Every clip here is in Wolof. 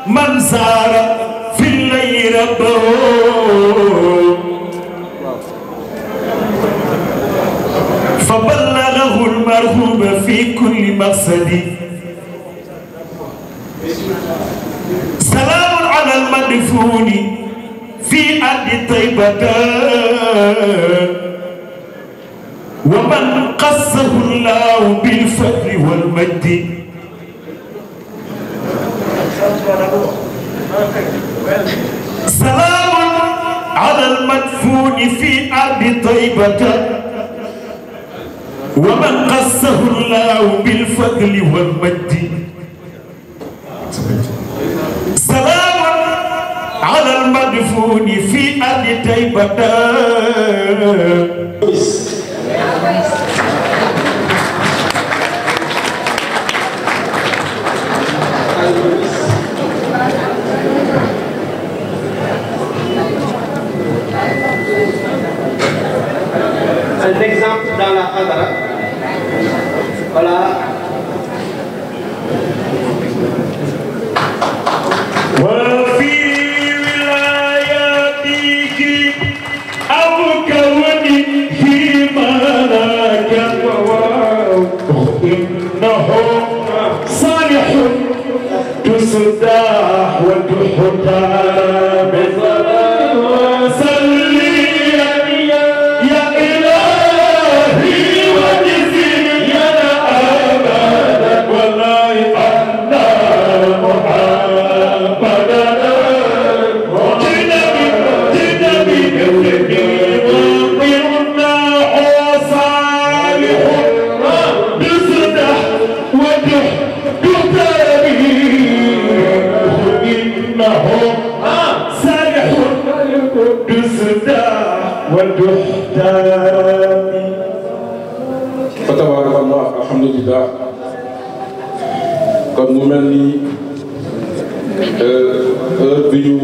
من زار في الليل ربه فبلغه المرغوب في كل مقصد سلام على المدفون في أرض طيبة ومن قصه الله بالفضل والمجد سلام على المدفون في أرض طيبة ومن قصه الله بالفضل والمجد سلام على المدفون في أرض طيبة Un exemple dans la Hadara. Voilà. وفي ولاياتك أو كوني في ملاك إنه صالح تصدح وتحتى بصلاة وصلي يا إلهي وجزي يا أبدا والله أن Fatabaarakallah, alhamdulillah. Kon mu mel ni heure bi ñu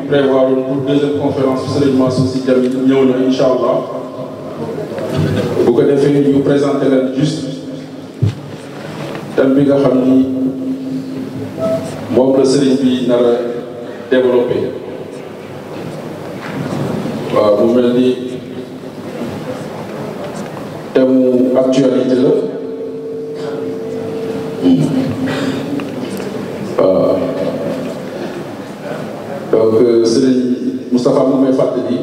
prévoir pour deuxième conférence Serigne Mansour Sy Djamil ñëw na incha allah bu ko defee ñu présenté leen juste thème bi nga xam ni moom la Serigne bi nar a développé waaw mu mel ni thème actualité la waaw donc Serigne Moustapha mu may fàttali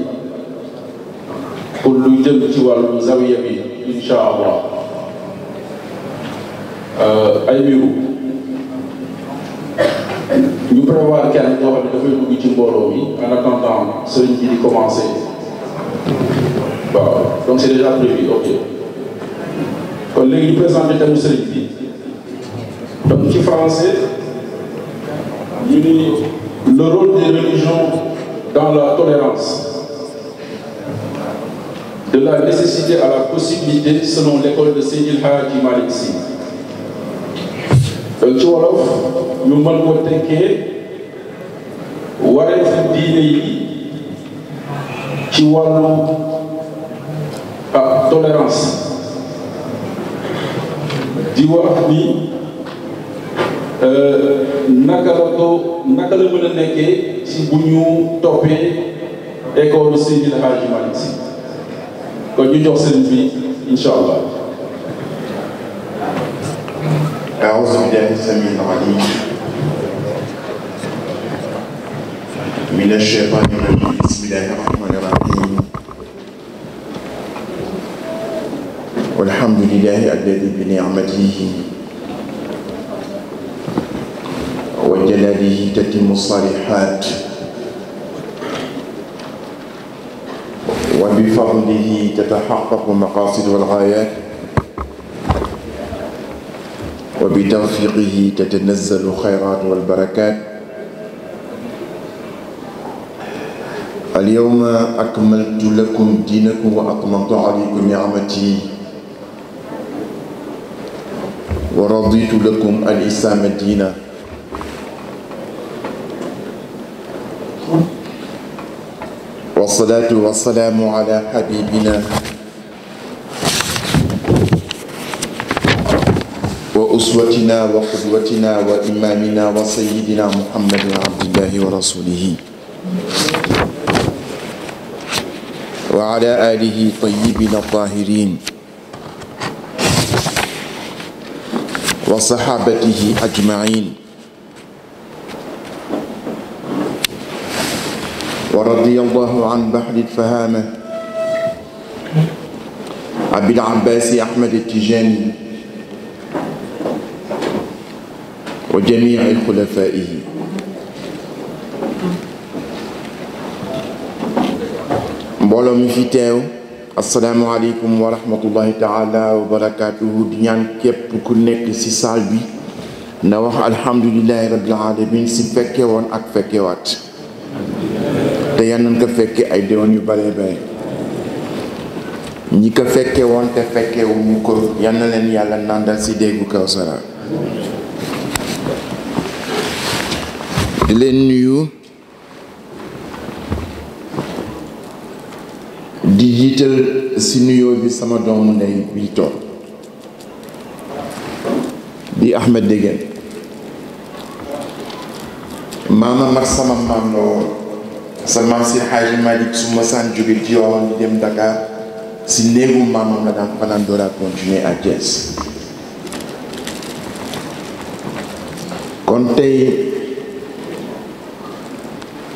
pour lu jëm ci wàllu zawiya bi incha allah ay mbiru ñu prévoir kenn ñoo xam ne dafay dugg ci mbooloo mi en attendant Serigne bi di commencer waaw donc c'est déjà prévu ok kon léegi ñu présenté thème Serigne bi donc ci français ñu ni le rôle des religions dans la tolérance, de la nécessité à la possibilité selon l'école de Seydil Hadji Malick Sy. Donc ci wolof ñu mën ko tekkee wareefu diine yi ci wàllu tolérance di wax ni naka la mën a nekkee si bu ñu toppee école Seydil Hadji Malick Sy kon ñu jox sëriñ bi incha allah. أعوذ بالله السميع العليم من الشيطان الرجيم بسم الله الرحمن الرحيم والحمد لله الذي بنعمته وجلاله تتم الصالحات وبفضله تتحقق المقاصد والغايات وبتوفيقه تتنزل الخيرات والبركات اليوم أكملت لكم دينكم وأتممت عليكم نعمتي ورضيت لكم الإسلام دينا والصلاة والسلام على حبيبنا وأسوتنا وقدوتنا وإمامنا وسيدنا محمد عبد الله ورسوله وعلى آله طيبين الطاهرين وصحابته أجمعين ورضي الله عن بحر الفهامة أبي العباس أحمد التجاني وجميع خلفائه mbooloo mi fi teew asalaamualeykum wa rahmatullahi taala wa barakatuhu di ñaan képp ku nekk ci saal bi na wax alhamdulilahi rabbil alamin si fekke woon ak fekkewaat te yal nañ ko fekke ay déwén yu bare bare ñi ko fekke woon te fekke wu mu ko yal na leen yàlla nandal si déggu Kawsara di leen nuyu di jiital si nuyoo bi sama doomu ndey bi toog di Ahmed Degen maama mag sama maam la woon sa maam si Xaaji Malick su ma saan jóge ci yoon di dem Dakar si néegu maamam la daan fanaan door a continuer à Thiès kon tey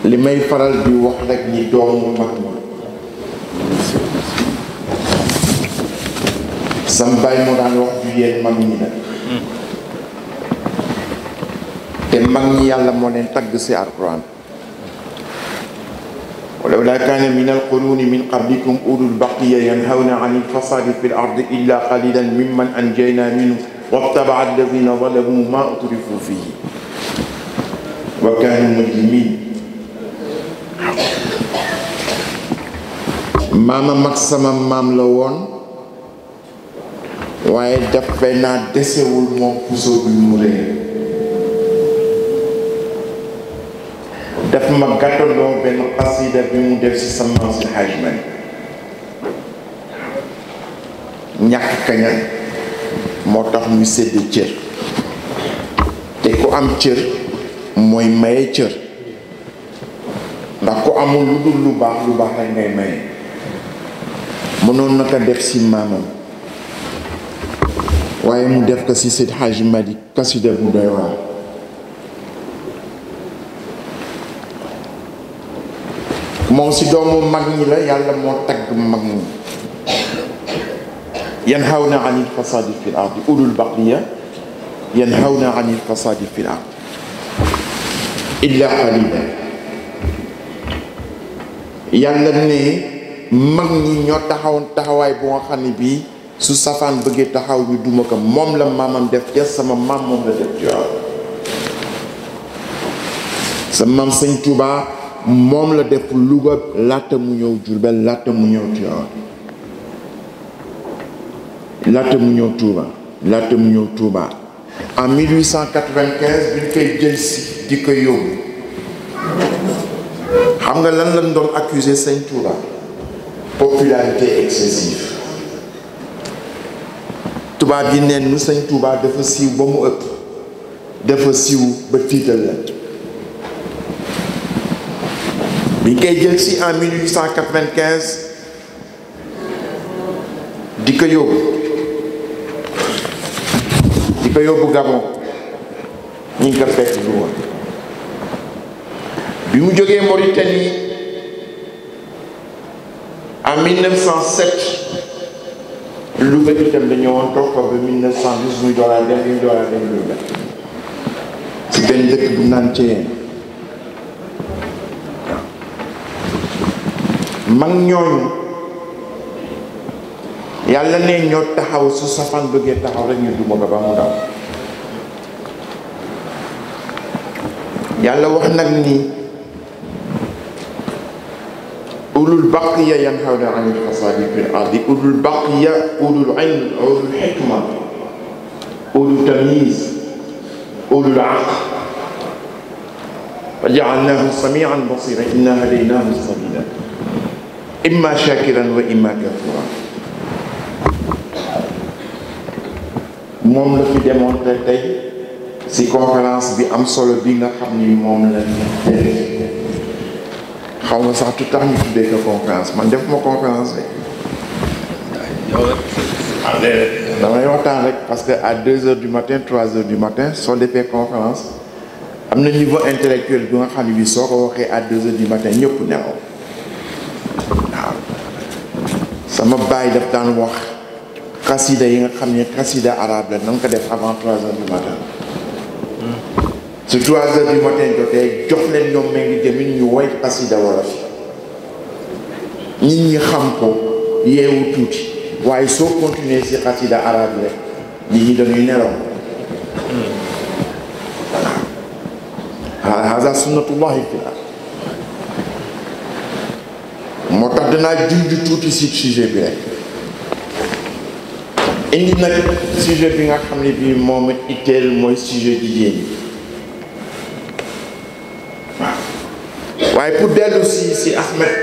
li may faral di wax rek ni doomu mag ma sam baay moo daan wax ju yéen mag ñi la te mag ñi yàlla moo leen tagg si alquran ولولا كان من القرون من قبلكم أولو البقية ينهون عن الفساد في الأرض إلا قليلا ممن أنجينا منه واتبع الذين ظلموا ما أترفوا فيه وكانوا مجرمين maama mag sama maam la woon waaye dafa naa desewul moom puso bi mu rëy daf ma gàttandoo benn xasida bi mu def ci sa maam si Hajj Malick ñàkk kañal moo tax ñu sédd cër te ku am cër mooy maye cër ndax ku amul lu dul lu baax rek ngay maye mënoon na ko def ci maamam waaye mu def ko ci Seydi Hajji Malick kasida bu doy waar moom ci doomu mag ñi la yàlla moo tagg mag ñi yanhawna anil fasadi fil ardi ulul baqiya yanhawna anil fasadi fil ardi illa qalila yàlla ne mag ñi ñoo taxawoon taxawaay bu nga xam ne bii su safaan bëggee taxaw ñu duma ko moom la maamam def ca sama maam moom la def Tiwaawan sa maam Sëñ Tuubaa moom la def Louga laata mu ñëw Jurbel laata mu ñëw Tiwaawan laata mu ñëw Touba en 1895 bi ñu koy jël si di ko yóbbu xam nga lan lañ doon accuser Sëñ Tuubaa popularité excessive tubaab yi neen nu Sëñ Tuubaa dafa siiw ba mu ëpp dafa siiw ba tiital la bi koy jël si en 1895 di ko yóbbu Gabon ñu ngi ko fekk lu woon bi mu jógee Mauritanie en 1907 Louga itam la ñëwoon toog fa ba 1910 muy door a dem Louga ci benn dëkk bu naan Thiéyène mag ñooñu yàlla ne ñoo taxaw su safaan bëggee taxaw rek ñu duma ko ba mu daw yàlla wax nag ni ulul baqiya yanhawna anil fasadi fil ardi ulul baqiya ulul ilm ulul hikma ulul tamyiz ulul aql wa ja'alnahu sami'an basira inna hadaynahu sabila imma shakiran wa imma kafura moom la fi démontré tey ci conférence bi am solo bi nga xam ni moom la xaw ma sax tout tax ñu tuddee ko conférence man def ma conférence rek damay waxtaan rek parce que à 2 heures du matin 3 heures du matin soo defee conférence am na niveau intellectuel bi nga xam ne bi soo ko waxee à 2 heures du matin ñëpp nelaw waaw sama baay daf daan wax xasida yi nga xam ne xasida arabe la na nga ko def avant 3 heures du matin su 3 heures du matin jotee jox leen ñoom ma ngi jëmin ñu woy xasida wala fi nit ñi xam ko yeewu tuuti waaye soo continuer si xasida arabe rek nit ñi dañuy nelaw waaw hada sunnatullahi fil ard moo tax danaa junj tuuti si sujet bi rek indi nag sujet bi nga xam ne bii moom itteel mooy sujet jigéen ñi waaw waaye pour dellu si Ahmed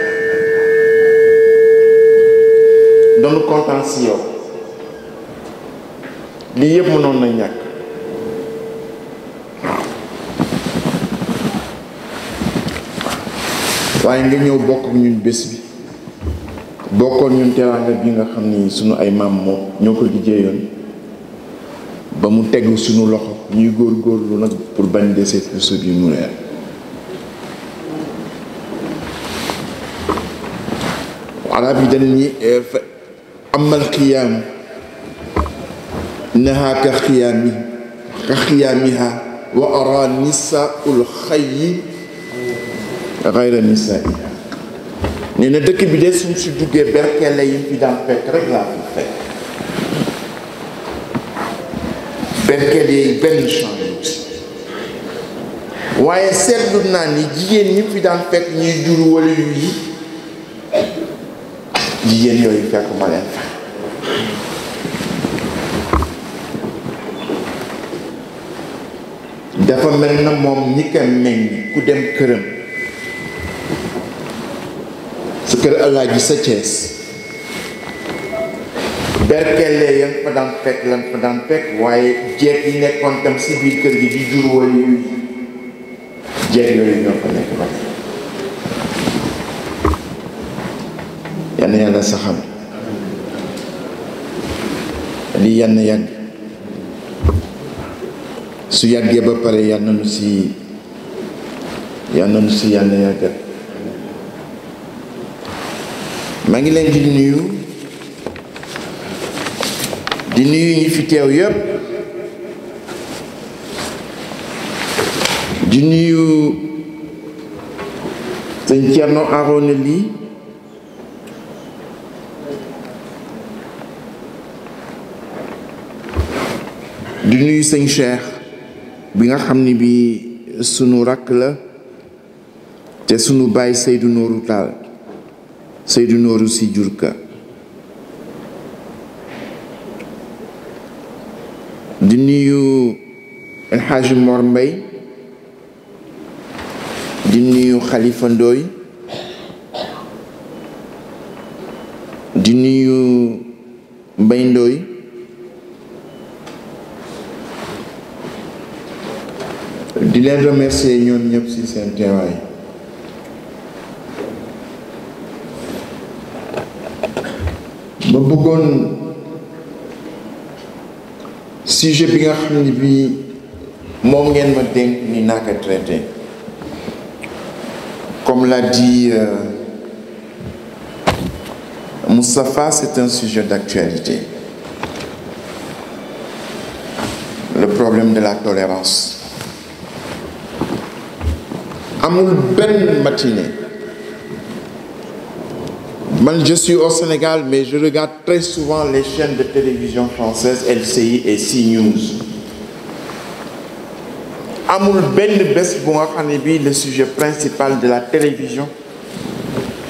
dañu kontaan si yow lii yëpp mënoon na ñàkk waaye nga ñëw bokk ñun bés bi bokkoon ñun teraanga bi nga xam ni sunu ay maam moom ñoo ko liggéeyoon ba mu tegu sunu loxo ñuy góorgóorlu nag pour bañ dese puso bi mu reer arab yi dañ ni amal xiyaam naha ka xiyaamiha wa ara nisaul xayyi gayra nisaiha nee na dëkk bi de suñ si duggee berkele yi fi daan fekk rek laa fi fekk berkele yi benn changement waaye seetlu naa ni jigéen ñi fi daan fekk ñuy jur wala yu yi jigéen yooyu fekk ma leen fa dafa mel na moom ñi ko meññ ku dem këram su kër Alaaji sa Cees berkele yan fa daan fekk lan fa daan fekk waaye jeeg yi nekkoon tam si biir kër gi di jur wala yu jeeg yooyu ñoo fa nekk ba yal na yàlla saxal lii yal na yàgg su yàggee ba pare yal na nu si yàlla yàggal maa ngi leen di nuyu ñi fi teew yépp di nuyu sëñ Thierno Arona Ly di nuyu sëñ Cheikh bi nga xam ni bi sunu rakk la te sunu baay Seydou Nourou Tall Seydou Nourou si jurka di nuyu El Hadj Mor Mbay di nuyu Khalifa Ndoy di nuyu Mbay Ndoy di leen remercier ñoom ñëpp ci seen teewaay ma bëggoon sujet bi nga xam ne bi moom ngeen ma dénk ni naa ko traité comme l'a dit Moustapha, c'est un sujet d'actualité, le problème de la tolérance. Amul benn matinée. Man, je suis au Sénégal, mais je regarde très souvent les chaînes de télévision françaises, LCI et CNews. Amul benn bés bu nga xam ne bii le sujet principal de la télévision,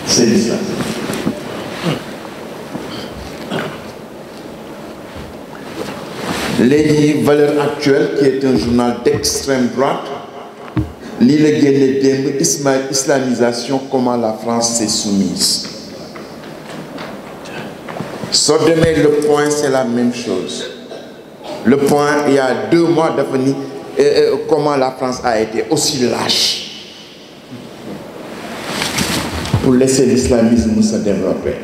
c'est l'islam. Léegi Valeurs Actuelles, qui est un journal d'extrême droite, lii la génne démb islamisation, comment la France s'est soumise. Soo demee Le Point, c'est la même chose. le point il y a 2 mois dafa ni comment la France a été aussi lâche pour laisser l'islamisme se développer.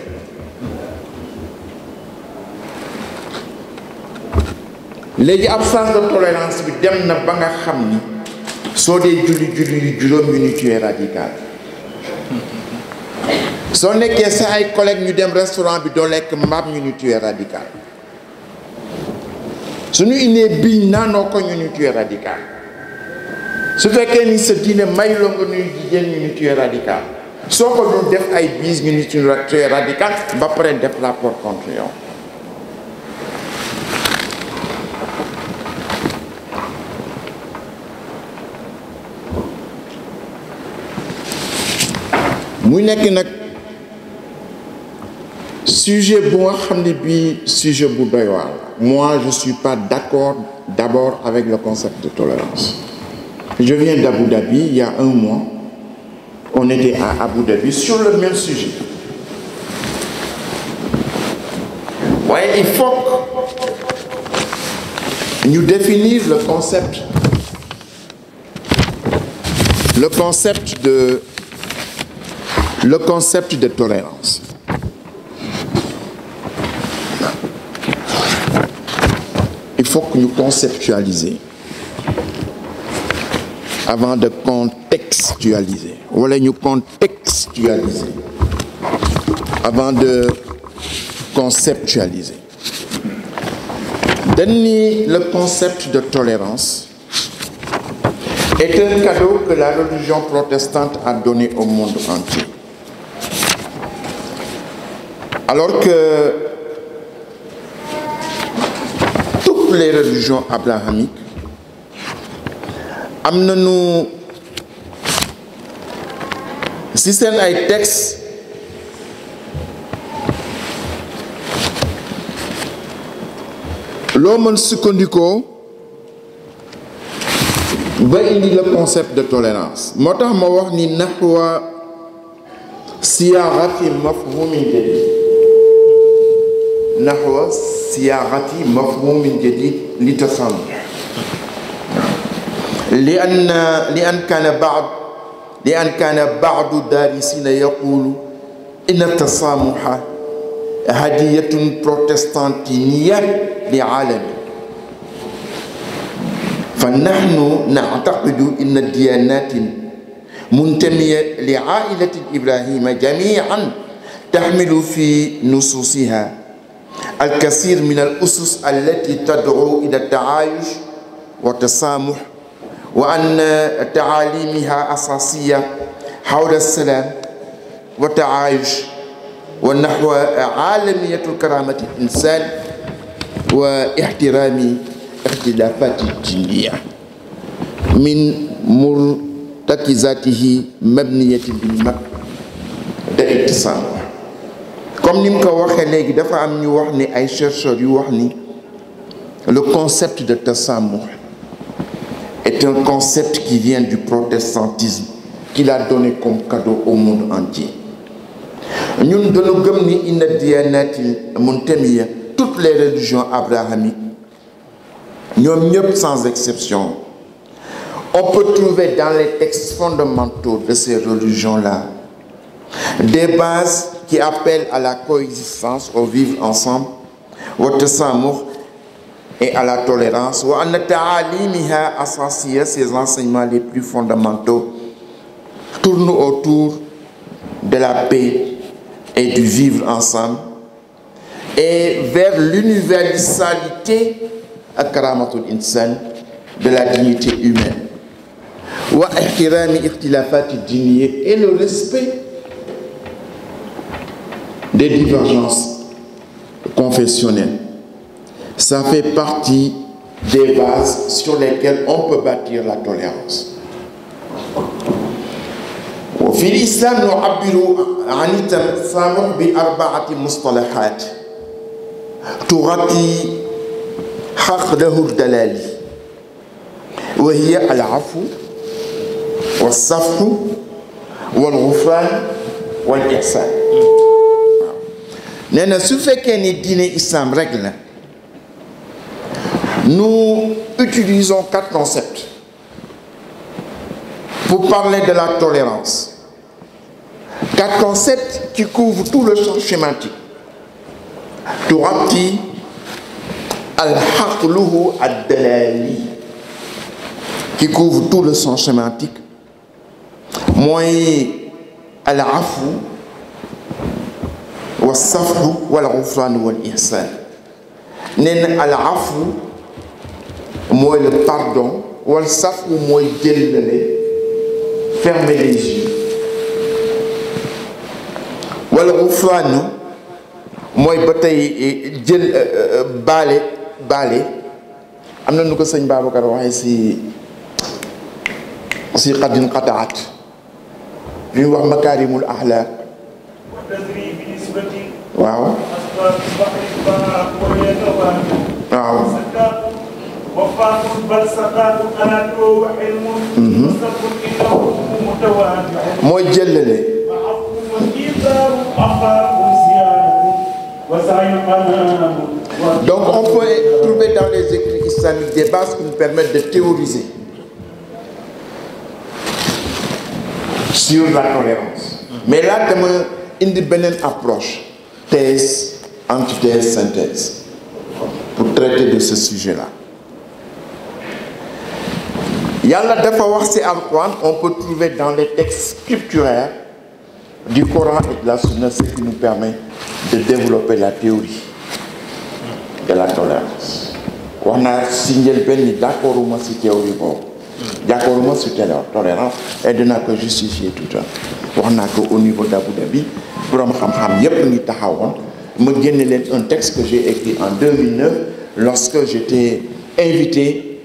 Léegi absence de tolérance bi dem na ba nga xam ni soo dee julli juróom ñu tu es radical. Soo nekkee sa ay collègues ñu dem restaurant bi doo lekk mbaam ñu tu es radical. Suñu indee biñ naanoo ko ñu tu es radical. Su fekkee ni sa diine may loo nga nuyu jigéen ñu tu es radical. Soo ko doon def ay bis ñu tu es radical ba pare def rapport contre yow. muy nekk nag sujet bu nga xam ne bii sujet bu doy waar. Moi je suis pas d'accord d'abord avec le concept de tolérance. Je viens d'Abu Dhabi il y a 1 mois. On était à Abu Dhabi sur le même sujet. Ouais, il faut nous définir le concept de tolérance. Il faut que nous conceptualiser avant de contextualiser. Voilà, nous contextualiser avant de conceptualiser. Le concept de tolérance est un cadeau que la religion protestante a donné au monde entier. Alors que toutes les religions abrahamiques am nañu si seen ay textes loo mën sukkandikoo ba indi le concept de tolérance moo tax ma wax ni naxwa siyaarati mafhumin jadid naxwa siyaarati mafhumin jadid li tasamuh لأن كان بعض الدارسين يقول إن التسامح هدية بروتستانتينية لعالم فنحن نعتقد أن الديانات منتمية لعائلة إبراهيم جميعا تحمل في نصوصها الكثير من الأسس التي تدعو إلى التعايش والتسامح وأن تعاليمها أساسية حول السلام والتعايش ونحو عالمية كرامة الإنسان واحترام اختلافات الدينية من مرتكزاته مبنية بالمبدأ التسامح. Comme ni mu ko waxee léegi dafa am ñu wax ni ay chercheurs yu wax ni le concept de tasamuh est un concept qui vient du protestantisme qu'il a donné comme cadeau au monde entier. Ñun dañu gëm ni inna diyanati muntamiya toutes les religions abrahamiques ñoom ñëpp sans exception on peut trouver dans les textes fondamentaux de ces religions-là des bases qui appellent à la coexistence, au vivre ensemble, au tasamuh et à la tolérance. Wa anna ta'alimiha asasiya, ces enseignements les plus fondamentaux tournent autour de la paix et du vivre ensemble et vers l'universalité à karamatul insan de la dignité humaine. Wa ihtirami ikhtilafati diniyya et le respect des divergences confessionnelles. Ça fait partie des bases sur lesquelles on peut bâtir la tolérance. وفي الإسلام نعبر عن التسامح بأربعة مصطلحات تغطي حقده الدلالي وهي العفو والصفح والغفران والإحسان. nee na su fekkee ni diine islam rek la Nous utilisons 4 concepts pour parler de la tolérance. 4 concepts qui couvrent tout le champ schématique. Turati al-haqluhu ad-dalali, qui couvre tout le champ schématique. Moi, al-afu wa-safhu wal-ghufran wal-ihsan. Nen al-afu, moi le pardon, wal-safhu, moi fermer les yeux. Wal-ghufran, moi batay jël balé amna nu ko sëñ Babacar waxe si qadin qataat li wax makarimul akhlaq waaw mooy jëllale donc on peut trouver dans les écrits islamiques des bases qui nous permettent de théoriser sur la tolérance. Mais là, dama indi beneen approche, thèse, antithèse, synthèse, pour traiter de ce sujet-là. Yàlla dafa wax ci Al-Qur'an, on peut trouver dans les textes scripturaires du Coran et de la Sunna, ce qui nous permet de développer la théorie de la tolérance. On a signé le béni d'accord ou si théorie bon, d'accord ou si tolérance, et de n'a que justifier tout ça. On a qu'au niveau d'Abu Dhabi, pour me gagner un texte que j'ai écrit en 2009 lorsque j'étais invité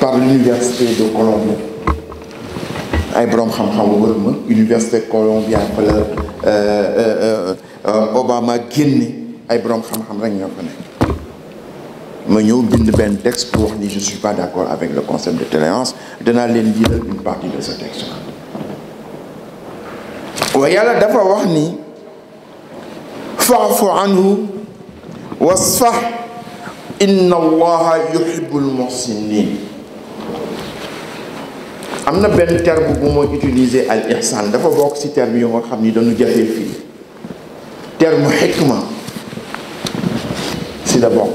par l'université de Colombie. Université Columbia Obama Guinée ay borom xam-xam rek ñoo fa nekk ma ñëw bind benn texte pour wax ni je suis pas d'accord avec le concept de tolérance danaa leen lire une partie de ce texte wa yàlla dafa wax ni fa'fu anhu wasfah inna allaha yuhibbul muhsinin. am na benn terme bu moo utiliser al ihsan dafa bokk ci terme yoo nga xam ni dañu jafee fii terme hikma si la bokk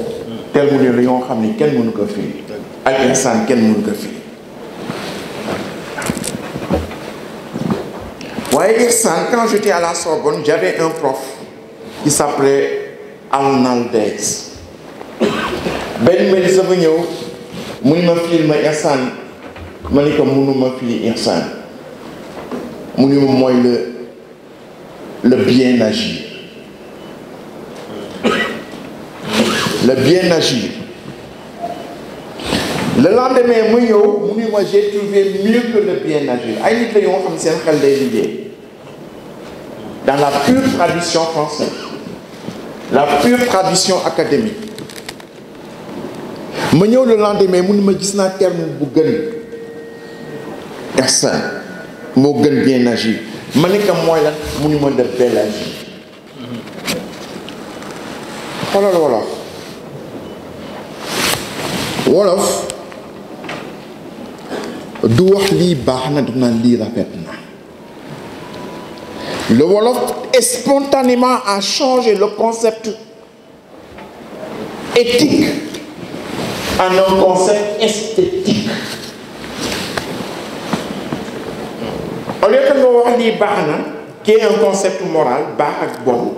terme ne la yoo xam ni kenn mënu ko fii al ihsan kenn mënu ko fii waaye ihsan quand j'étais à la Sorbonne j'avais un prof qui s'appelait Arnaldez benn mel sama ñëw mu ni ma fiil ma ihsan ma ni ko mënuma fii ihsan mu ni ma mooy le bien agir. Le bien agir. Le lendemain mu ñëw mu ni ma j'ai trouvé mieux que le bien agir ay nit la yoo xam seen xel day liggéey dans la pure tradition française, la pure tradition académique. ma ñëw le lendemain mu ni ma gis naa terme bu gën ihsan moo gën bien agir ma ne ko mooy lan mu ni ma de bel agir. xoolal wolof wolof du wax lii baax na daf naan lii rafet na. Le wolof spontanément a changé le concept éthique en un concept esthétique. Au lieu que nous wax lii baax na qui est un concept moral baax ak bon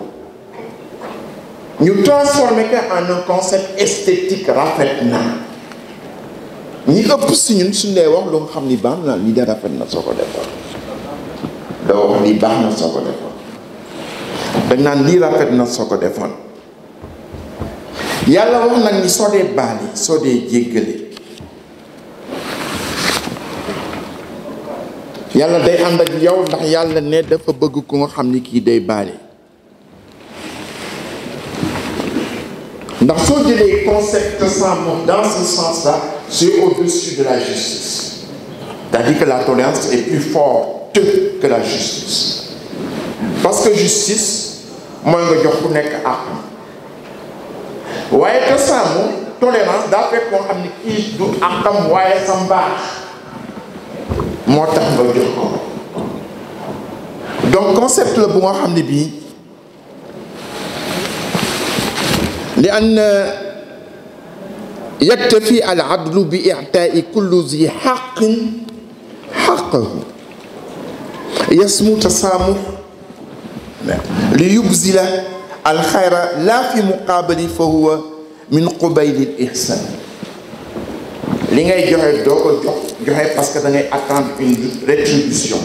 ñu transformer ko en un concept esthétique rafet na. ñi ëpp si ñun suñ lay wax lu nga xam ni baax na lii de rafet na soo ko defoon doo wax lii baax na soo ko defoon dañ naan lii rafet na soo ko defoon. yàlla wax nag ni soo dee baali soo dee jéggale yàlla day ànd ak yow ndax yàlla ne dafa bëgg ku nga xam ni kii day baali. ndax soo jëlee concept sans mot dans ce sens-là c'est au-dessus de la justice. C'est-à-dire que la tolérance est plus forte que la justice. Parce que justice mooy nga jox ku nekk àq waaye te sàmm tolérance daa fekk koo xam ne kii du àqam waaye sa mbaax moo tax nga jox ko donc concept la bu nga xam ne bii li an yaktafi al adlu bi i'taa'i kulli zi haqqin haqqahu yasmu tasaamuh li yubzila al xayra la fi muqaabali fa huwa min qubayli al ihsan li ngay joxe doo ko joxe parce que da ngay attendre une rétribution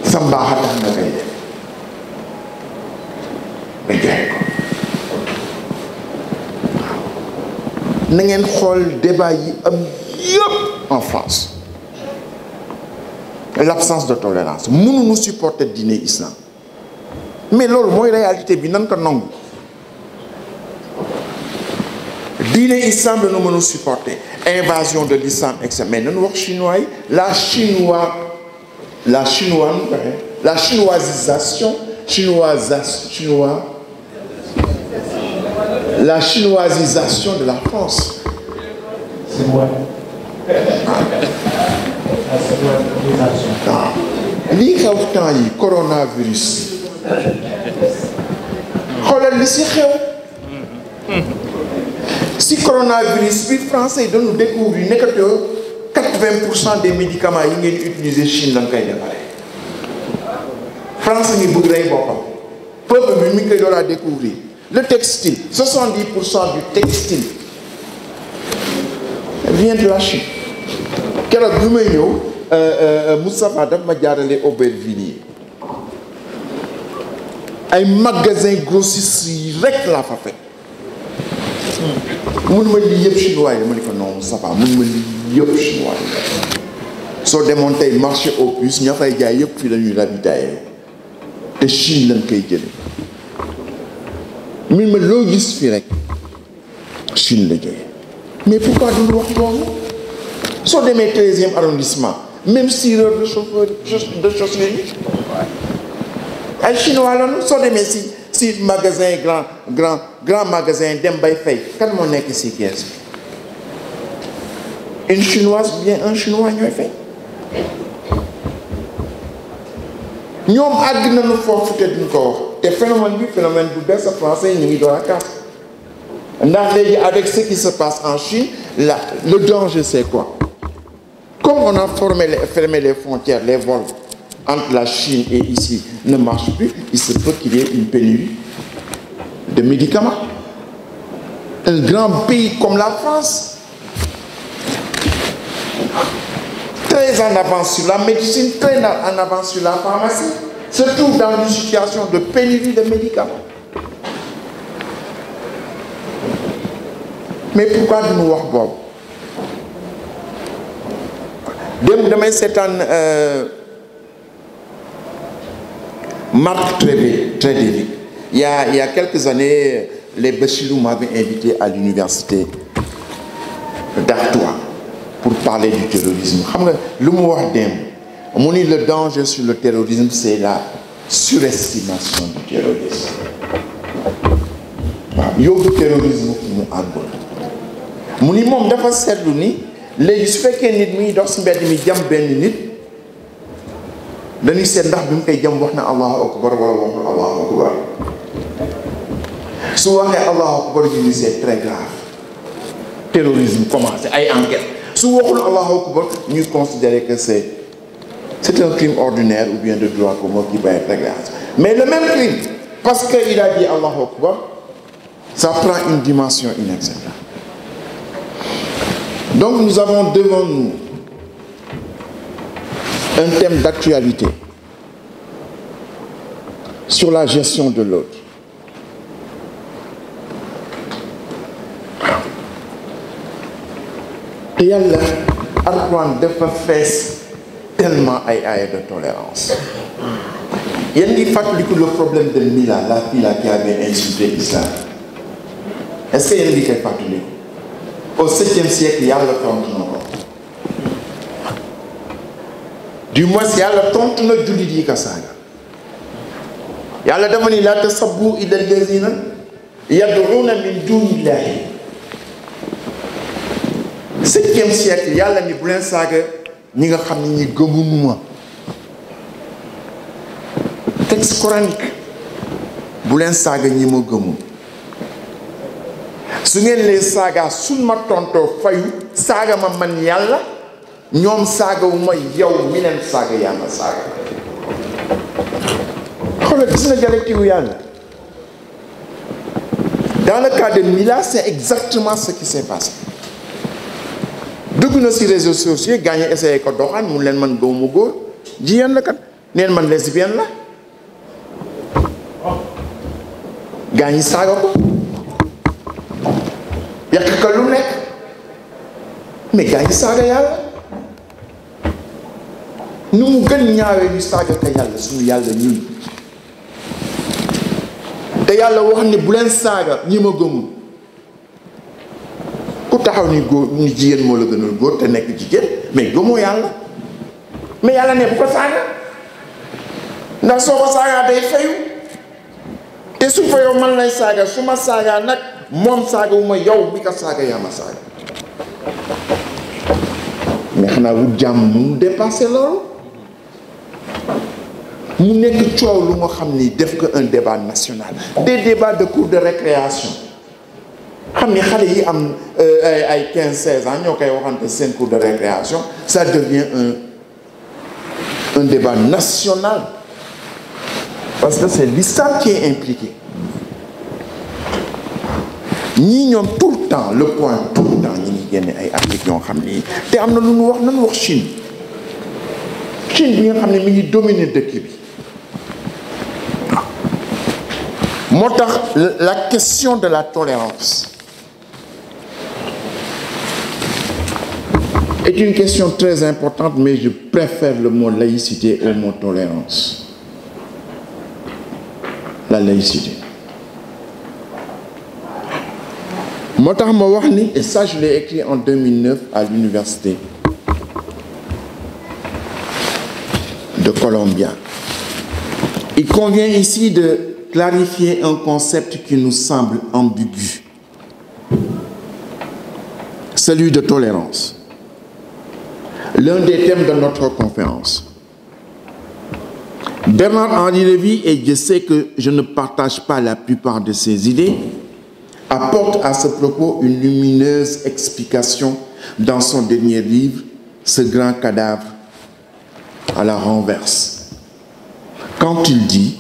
sa mbaax a tax nga koy def nga joxe ko na ngeen xool débat yi am yëpp en France l'absence de tolérance mënuñu supporter diine islam mais loolu mooy réalité bi nan ko nangu diine islam dañu mën a supporter invasion de l'islam etc mais nañu wax chinois yi la chinoisisation la chinoisisation de la France. lii xew temps yi coronavirus xoolal li si xew si coronavirus bi français yi dañu découvrir nekkatoo 80% des médicaments yi ngeen utiliser Chine lañ koy defaree France ngi bëgg rey boppam peuple bi mi ngi koy door a découvrir le textile 70% du textile vient de la Chine keroog bi may ñëw Moustapha daf ma jaarale Aubervilliers ay magasin grossiste yi rek laa fa fekk mun ma lii yëpp chinois yi dama ni ko non Moustapha mun ma lii yëpp chinois yi soo demoon tey marché aux puces ña fay jaay yëpp fii la ñuy ravitailler te Chine lañ koy jële min ma loo gis fii rek Chine la jógee mais pourquoi duñu wax loolu soo demee 13e arrondissement même sireur de chaussures yi ay chinois lañu soo demee si magasin grand magasin dem bay fay kan moo nekk si kees bi une chinoise ou bien un chinois ñooy fay ñoom àgg nañu foofu te duñ ko wax te phénomène bu bees a français ñu ngi door a kaas ndax léegi avec ce qui se passe en Chine le danger c'est quoi comme on a fermé les frontières les vols entre la Chine et ici ne marchent plus il se peut qu'il y ait une pénurie de médicaments un grand pays comme la France très en avance sur la médecine très en avance sur la pharmacie se trouve dans une situation de pénurie de médicaments mais pourquoi duñu wax boobu démb damay seetaan Marc Trédévic il y a quelques années les Bachirou m'avaient invité à l'université d'Artois pour parler du terrorisme xam nga lu mu wax démb mu ni le danger sur le terrorisme c'est la surestimation du terrorisme waaw yóbbu terrorisme fu mu àggul mu ni moom dafa seetlu ni léegi su fekkee nit muy dox si mbedd mi jam benn nit dañuy seet ndax bi mu koy jam wax na allahu akbar wala waxul allahu akbar su waxee allahu akbar ñu c'est très grave terrorisme commencé ay enquête su waxul allahu akbar ñu considérer que c'est un crime ordinaire ou bien de droit commun qui va être grave mais le même crime parce que il a dit allahu akbar ça prend une dimension inacceptable. Donc nous avons devant nous un thème d'actualité sur la gestion de l'autre. te yàlla Alxuraan dafa fees tellement ay aaya de tolérance. yéen ngi fàttaliku le problème de Mila la fille là qui avait insulté l'islam est-ce que yéen ngi koy fàttaliku au 7e siècle yàlla tontu na ko du moins yàlla tontu na jullit yi ka saaga yàlla dafa ni laa tasabbu ila allazina yad'una min dunillahi 7e siècle yàlla ni bu leen saaga ñi nga xam ne ñi gëmuñu ma. Texte coranique bu leen saaga ñi ma gëmul su ngeen lee saaga suñ ma tontoo fayu saaga ma man yàlla ñoom saaga wu ma yow mi leen saaga yaa ma saaga. xoolal gis na dialecte wu yàlla. Dans le cas de Mila, c'est exactement ce qui s'est passé. dugg na si réseaux sociaux gars ñi essayé ko doxaan mun leen man gëmuma góor jigéen la kat neen man lesbienne la gars ñi saaga ko yàq ko lu nekk mais gars ñi saaga yàlla nu mu gën ñaawee ñu saaga ko yàlla suñu yàlla ñun te yàlla wax ni bu leen saaga ñi ma gëmul ku taxaw ni góor ni jigéen moo la gënal góor te nekk jigéen mais gëmoo yàlla mais yàlla ne bu ko saaga ndax soo ko saagaa day fayu te su fayoo man lay saaga su ma saagaa nag moom saaga wu ma yow bi ko saaga yaa ma saaga mais xanaa wut jàmm mu dépassé loolu mu nekk coow lu nga xam ni def ko un débat national des débats de cours de récréation xam ni xale yi am ay 15-16 ans ñoo koy waxante seen cours de récréation ça devient un débat national parce que c'est l'islam qui est impliqué ñii ñoom tout le temps le point tout le temps ñi ngi génne ay articles yoo xam ni te am na lu ñu wax nañu wax Chine bi nga xam ne mi ngi dominer dëkk bi moo tax la question de la tolérance est une question très importante, mais je préfère le mot laïcité au mot tolérance. La laïcité. Moo tax ma wax ni, et ça je l'ai écrit en 2009 à l'université de Columbia. Il convient ici de clarifier un concept qui nous semble ambigu, celui de tolérance. L'un des thèmes de notre conférence. Bernard-Henri Lévy, et je sais que je ne partage pas la plupart de ses idées, apporte à ce propos une lumineuse explication dans son dernier livre, Ce grand cadavre à la renverse. Quand il dit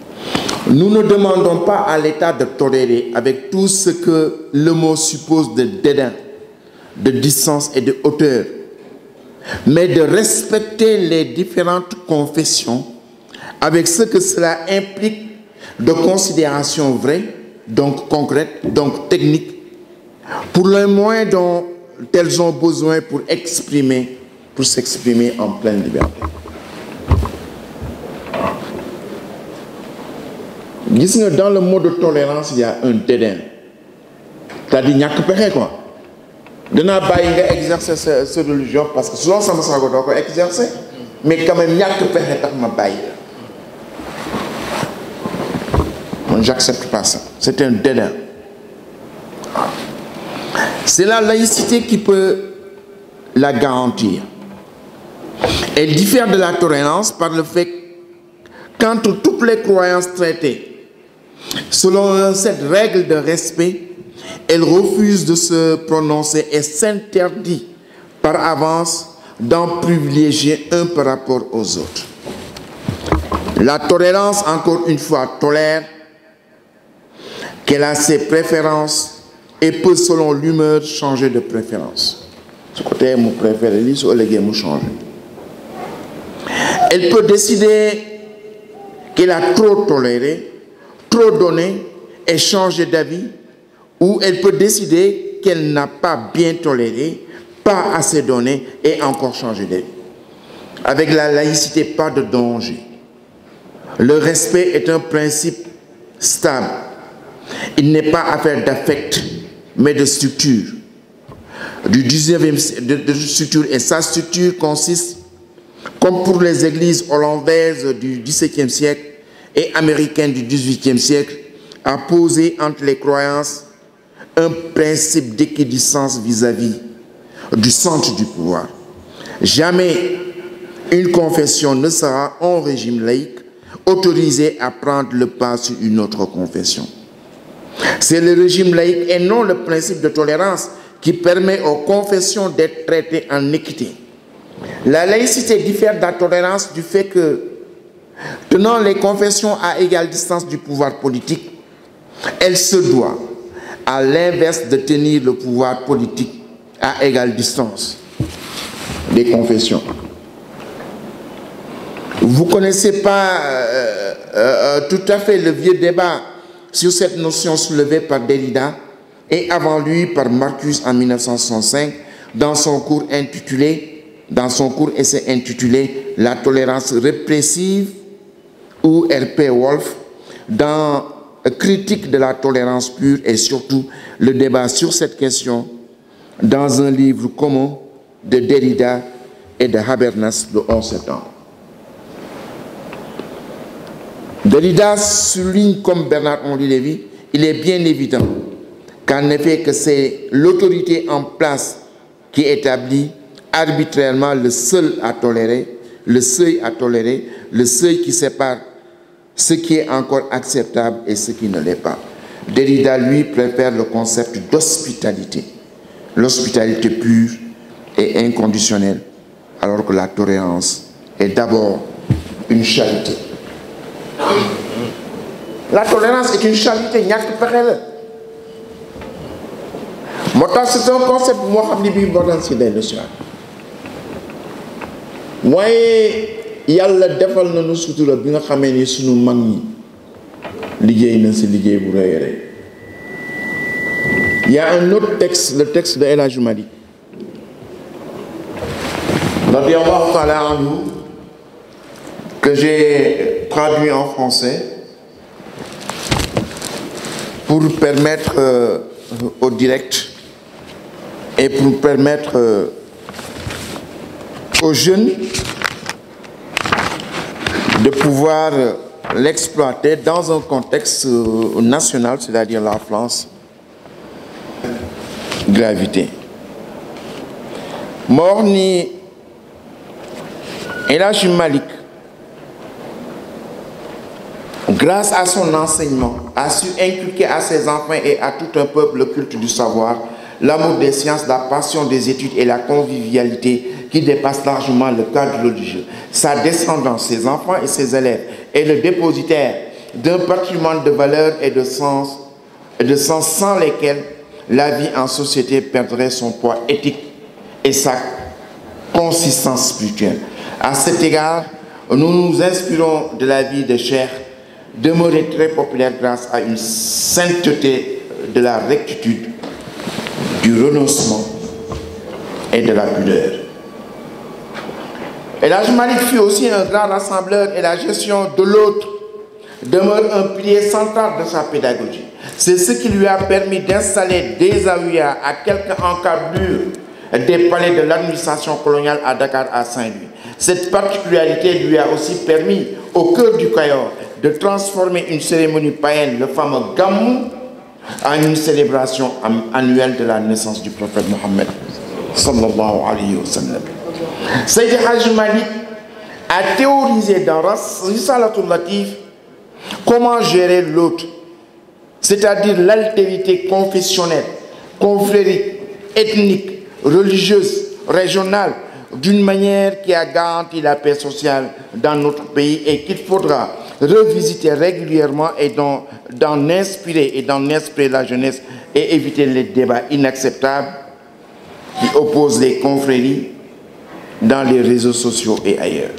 « Nous ne demandons pas à l'État de tolérer avec tout ce que le mot suppose de dédain, de distance et de hauteur, mais de respecter les différentes confessions avec ce que cela implique de considérations vraies, donc concrètes, donc techniques, pour les moyens dont elles ont besoin pour s'exprimer en pleine liberté. » Gis nga, dans le mot de tolérance, il y a un dédain. C'est-à-dire, ñàkk pexe quoi. Danaa bàyyi nga exercer sa religion parce que selon sama sago doo ko exercer, mais quand même ñàkk pexe tax ma bàyyi la. Moi, j'accepte pas ça. C'est un dédain. C'est la laïcité qui peut la garantir. Elle diffère de la tolérance par le fait qu'entre toutes les croyances traitées, selon cette règle de respect, elle refuse de se prononcer et s'interdit par avance d'en privilégier un par rapport aux autres. La tolérance, encore une fois, tolère qu'elle a ses préférences et peut, selon l'humeur, changer de préférence. Ce côté, je préfère lire, sur le game, changer. Elle peut décider qu'elle a trop toléré, trop donné et changer d'avis, ou elle peut décider qu'elle n'a pas bien toléré, pas assez donné et encore changer d'avis. Avec la laïcité, pas de danger. Le respect est un principe stable. Il n'est pas affaire d'affect, mais de structure. Du 19e de structure, et sa structure consiste, comme pour les églises hollandaises du XVIIe siècle et américaines du XVIIIe siècle, a posé entre les croyances un principe d'équidistance vis-à-vis du centre du pouvoir. Jamais une confession ne sera, en régime laïque, autorisée à prendre le pas sur une autre confession. C'est le régime laïque et non le principe de tolérance qui permet aux confessions d'être traitées en équité. La laïcité diffère de la tolérance du fait que, tenant les confessions à égale distance du pouvoir politique, elle se doit, à l'inverse, de tenir le pouvoir politique à égale distance des confessions. Vous ne connaissez pas tout à fait le vieux débat sur cette notion soulevée par Derrida et avant lui par Marcuse en 1965 dans son cours essai intitulé La tolérance répressive ou R.P. Wolf dans Critique de la tolérance pure et surtout le débat sur cette question dans un livre commun de Derrida et de Habermas le 11 septembre. Derrida souligne comme Bernard-Henri Lévy, il est bien évident qu'en effet que c'est l'autorité en place qui établit arbitrairement le seuil à tolérer, le seuil qui sépare ce qui est encore acceptable et ce qui ne l'est pas. Derrida, lui, préfère le concept d'hospitalité. L'hospitalité pure et inconditionnelle, alors que la tolérance est d'abord une charité. La tolérance est une charité, ñàkk pexe la. moo tax c'est un concept bu moo xam ne bii boo daan si dellu si waat waaye yàlla defal nañu sutura bi nga xamee ni sunu mag ñi liggéey na si liggéey bu rëy a rëy. Il y a un autre texte, le texte de El Hadji Malick radiyallahu ta'ala anhu, que j'ai traduit en français pour permettre au direct et pour permettre aux jeunes de pouvoir l'exploiter dans un contexte national, c'est-à-dire la France. Gravité. Morni El Hadji Malick, grâce à son enseignement, a su inculquer à ses enfants et à tout un peuple le culte du savoir, l'amour des sciences, la passion des études et la convivialité qui dépasse largement le cadre religieux. Sa descendance, ses enfants et ses élèves, est le dépositaire d'un patrimoine de valeurs et de sens sans lesquels la vie en société perdrait son poids éthique et sa consistance spirituelle. À cet égard, nous nous inspirons de la vie de Cheikh, demeurée très populaire grâce à une sainteté de la rectitude, du renoncement et de la pudeur. El Hadji Malick fut aussi un grand rassembleur et la gestion de l'autre demeure un pilier central de sa pédagogie. C'est ce qui lui a permis d'installer des zaouïas à quelques encablures des palais de l'administration coloniale à Dakar, à Saint-Louis. Cette particularité lui a aussi permis, au cœur du Kayor, de transformer une cérémonie païenne, le fameux Gamou, en une célébration annuelle de la naissance du prophète Mohammed sallallahu alayhi wa sallam. Seydi Hadji Malick a théorisé dans Risalatul Latif comment gérer l'autre, c'est-à-dire l'altérité confessionnelle, confrérique, ethnique, religieuse, régionale, d'une manière qui a garanti la paix sociale dans notre pays et qu'il faudra revisiter régulièrement et d'en inspirer la jeunesse et éviter les débats inacceptables qui opposent les confréries dans les réseaux sociaux et ailleurs.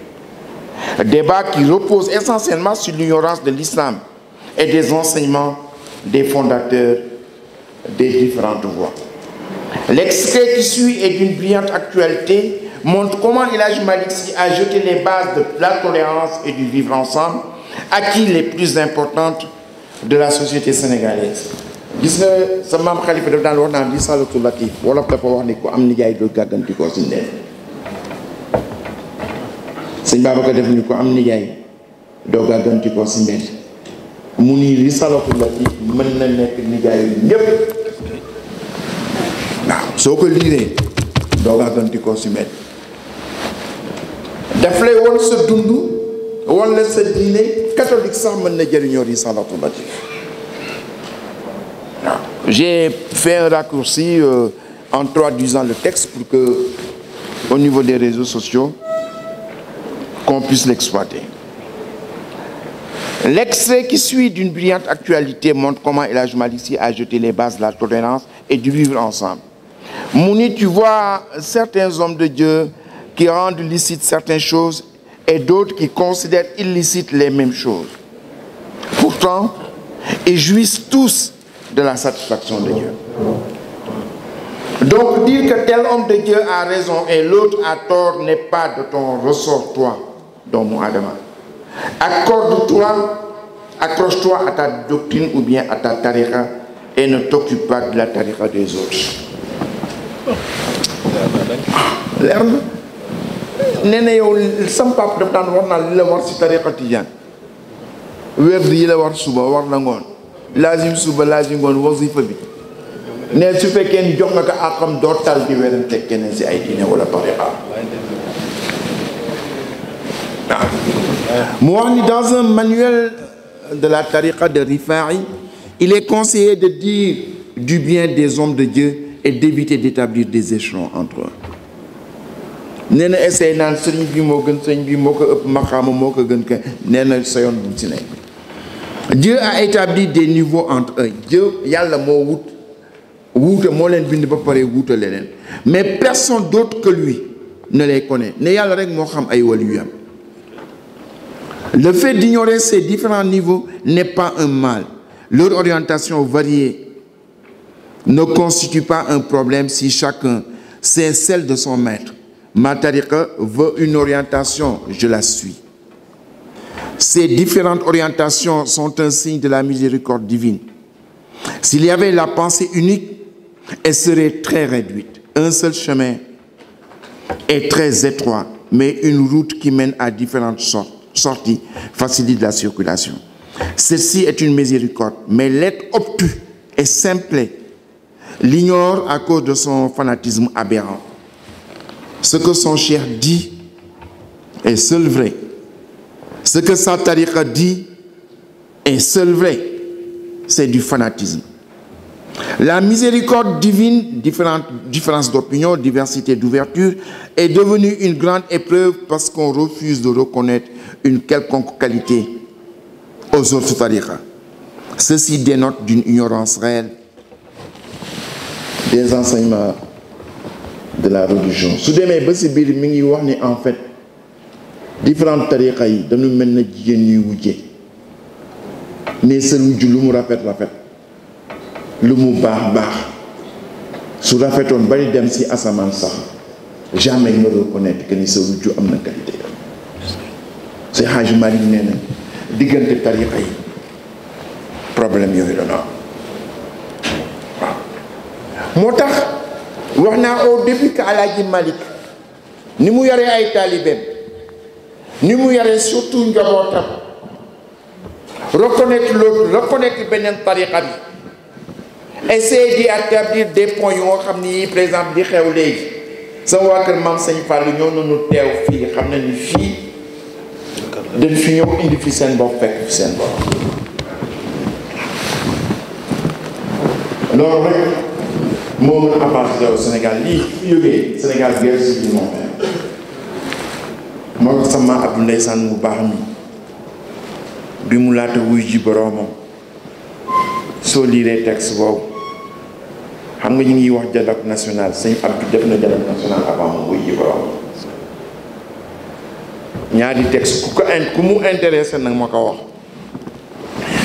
Débat qui repose essentiellement sur l'ignorance de l'islam et des enseignements des fondateurs des différentes voies. L'extrait qui suit est d'une brillante actualité, montre comment El Hadji Malick Sy a jeté les bases de la tolérance et du vivre ensemble, acquis les plus importantes de la société sénégalaise. Gis nga sa maam Khalifa daf daan wax naan Risalatul Latif wala dafa wax ni ko am nijaay doo gàgganti ko si ndee sëñ Babacar def ni ko am nijaay doo gàgganti ko si mbedd mu ni risalatu lati mën na nekk nijaayu ñépp waaw soo ko liiree doo gàgganti ko si met daf lay woon sa dund wala sa diine catholique sax mën na jëriñoo risalatu lati waaw j'ai fait un raccourci en traduisant le texte pour que au niveau des réseaux sociaux qu'on puisse l'exploiter. L'extrait qui suit d'une brillante actualité montre comment El Hadj Malick Sy a jeté les bases de la tolérance et du vivre ensemble. Mouni, tu vois certains hommes de Dieu qui rendent licites certaines choses et d'autres qui considèrent illicites les mêmes choses. Pourtant, ils jouissent tous de la satisfaction de Dieu. Donc dire que tel homme de Dieu a raison et l'autre a tort n'est pas de ton ressort, toi, dans mon Adama. Accroche-toi à ta doctrine ou bien à ta tariqa et ne t'occupe pas de la tariqa des autres. leer na nee na yow sam pap daf daan war naa li la war si tariqa tijaan werd yi la war suba war na ngoon lazim suba lazim ngoon wasifa bi ne su fekkee ni jox nga ko àqam doo tal di werante keneen si ay diine wala tariqa mu wax ni dans un manuel de la tariqa de Rifa'i, il est conseillé de dire du bien des hommes de Dieu et d'éviter d'établir des échelons entre eux. nee na essayé naan sëriñ bi moo gën sëriñ bi moo ko ëpp maqaama moo ko gën ka nee na sa yoon bu ci nekk. Dieu a établi des niveaux entre eux. Dieu yàlla moo wuute moo leen bind ba pare wuute leneen mais personne d'autre que lui ne les connaît ne yàlla rek moo xam ay waliyam. Le fait d'ignorer ces différents niveaux n'est pas un mal. Leur orientation variée ne constitue pas un problème si chacun sait celle de son maître. Ma tariqa veut une orientation, je la suis. Ces différentes orientations sont un signe de la miséricorde divine. S'il y avait la pensée unique, elle serait très réduite. Un seul chemin est très étroit, mais une route qui mène à différentes sorties facilite la circulation. Ceci est une miséricorde, mais l'être obtus et simple l'ignore à cause de son fanatisme aberrant. Ce que son cheikh dit est seul vrai. Ce que sa tariqa dit est seul vrai. C'est du fanatisme. La miséricorde divine, différence d'opinion, diversité d'ouverture, est devenue une grande épreuve parce qu'on refuse de reconnaître une quelconque qualité aux autres tariqas. Ceci dénote d'une ignorance réelle des enseignements de la religion. Su demee ba si biir mi ngi wax ni en fait différentes tariqa yi dañu mel na jigéen ñuy wujje ne seen wujj lu mu rafet lu mu baax su rafetoon bari dem si asamaan sax jamais nga reconnaître que ni sa wujj am na qualité. Seydi Hadji Malick nee na diggante tariqa yi problème yooyu dana am waaw moo tax wax naa au début que Alaaji Malick ni mu yaree ay taalibeem ni mu yaree surtout njabootam reconnaître l'autre reconnaître beneen tariqa bi essayer d'y établir des points yu nga xam ni par exemple di xew léegi sama waa kër maam Sëñ Fallu ñoo nañu teew fii xam na ni fii dañ fi ñëw indi fi seen bopp fekk fi seen bopp loolu rek moo mën a avancer au Sénégal lii fi jógee Sénégal guerre civile moo tax sama Abdou ndeysaan mu baax mi bi mu laata wuy ji boroomam soo liiree texte boobu xam nga ñu ngi wax dialogue national sëñ Abdou def na dialogue national avant mu wuy ji boroomam ñaari texte ku mu intéressé nag ma ko wax.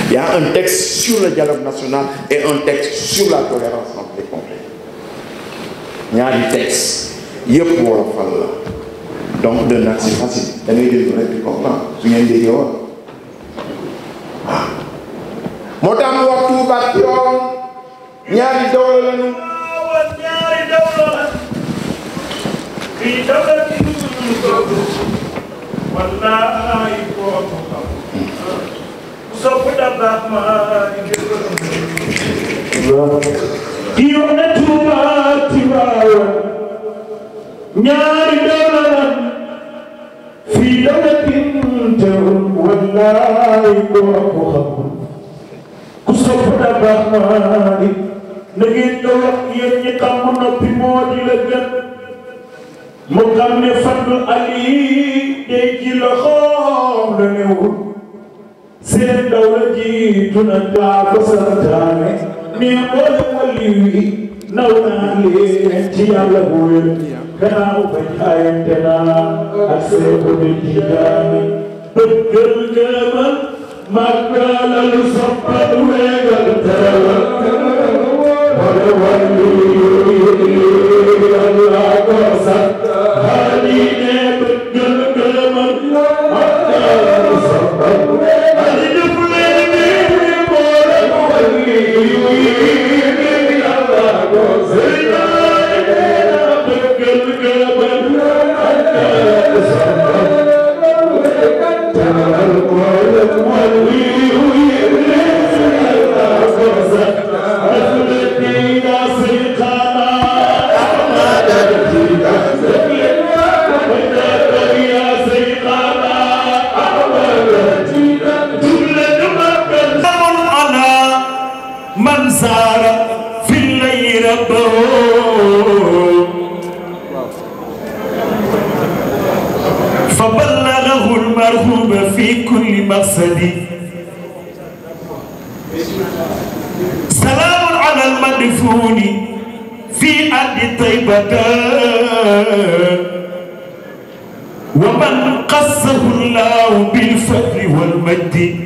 Il y a un texte sur le dialogue national et un texte sur la tolérance entre les confrères. ñaari texte yëpp wolofal la donc d'un accès facile da ngay déglu rek di comprendre su ngeen déggee woon waaw moo tax mu wax Tuuba ak yoon ñaari dawla lañu ñaari dawla la fii dawla ci wallaahi ko xam ku sopp dab ñaari dawlan fi dawlatin teewul wallaay boo ko xam ku sopp da baax maa ngi na ngeen ko wax yéen ñi xam noppi moo di la gën mu xam ne fadlu ali day ci loxoom la newul seen dawla jiitu na daa ko santaane ne boole wali wi naw naa leen ci yàlla bu wér gannaaw bañ ayante naa ak seeku di jidaani bëggal gëmal màggalal soppal weegal teewal wala wàllu yàlla ko sax xaali ne bëggal gëmal màggalal soppal ali def leen ni boole wàllu yàlla ko sax من سار في الليل ربه فبلغه المرهوب في كل مقصد سلام على المدفون في أرض طيبة ومن قصه الله بالفضل والمجد